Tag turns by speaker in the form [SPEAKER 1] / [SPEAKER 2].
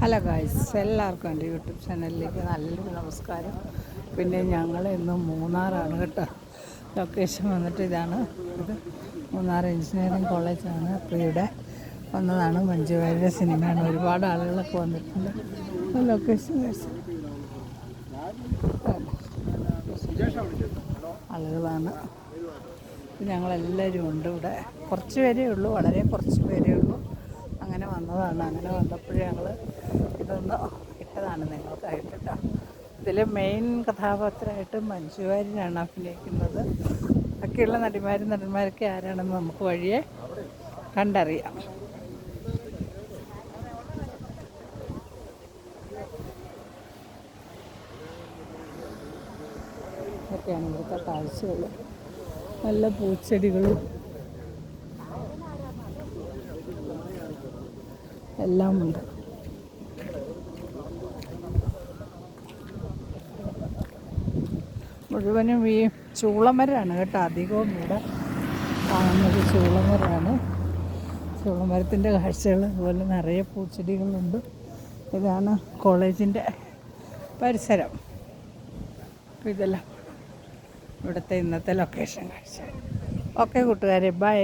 [SPEAKER 1] Hello guys, എല്ലാവർക്കും എൻ്റെ YouTube ചാനലിലേക്ക് നല്ലൊരു നമസ്കാരം. പിന്നെ ഞങ്ങൾ ഇന്ന് മൂന്നാറാണ് കേട്ടോ. ലൊക്കേഷൻ വന്നിട്ട് ഇതാണ്. ഇത് മൂന്നാർ എഞ്ചിനീയറിംഗ് കോളേജാണ്. അപ്പോൾ ഇവിടെ വന്നതാണ്. മഞ്ജു വാര്യരുടെ സിനിമയാണ്. ഒരുപാട് ആളുകളൊക്കെ വന്നിട്ടുണ്ട്. ലൊക്കേഷൻ ആളുകളാണ്. ഞങ്ങളെല്ലാവരും ഉണ്ട് ഇവിടെ. കുറച്ച് പേരേ ഉള്ളൂ, വളരെ കുറച്ച് പേരേ ഉള്ളൂ. അങ്ങനെ വന്നതാണ്. അങ്ങനെ വന്നപ്പോഴേ ഞങ്ങൾ ഇതൊന്ന് ഇട്ടതാണ് നിങ്ങൾക്കായിട്ട് കേട്ടോ. ഇതിൽ മെയിൻ കഥാപാത്രമായിട്ട് മഞ്ജു വാര്യരാണ് അഭിനയിക്കുന്നത്. ബാക്കിയുള്ള നടന്മാരൊക്കെ ആരാണെന്ന് നമുക്ക് വഴിയെ കണ്ടറിയാം. ഇതൊക്കെയാണ് ഇവിടുത്തെ കാഴ്ചകൾ. നല്ല പൂച്ചെടികളും എല്ലാം ഉണ്ട്. മുഴുവനും ഈ ചൂളമരമാണ് കേട്ടോ. അധികവും ഇവിടെ കാണുന്നത് ചൂളമരമാണ്. ചൂളമരത്തിൻ്റെ കാഴ്ചകൾ. അതുപോലെ നിറയെ പൂച്ചെടികളുണ്ട്. ഇതാണ് കോളേജിൻ്റെ പരിസരം. അപ്പോൾ ഇതെല്ലാം ഇവിടുത്തെ ഇന്നത്തെ ലൊക്കേഷൻ കാഴ്ച. ഓക്കെ കൂട്ടുകാരെ, ബൈ.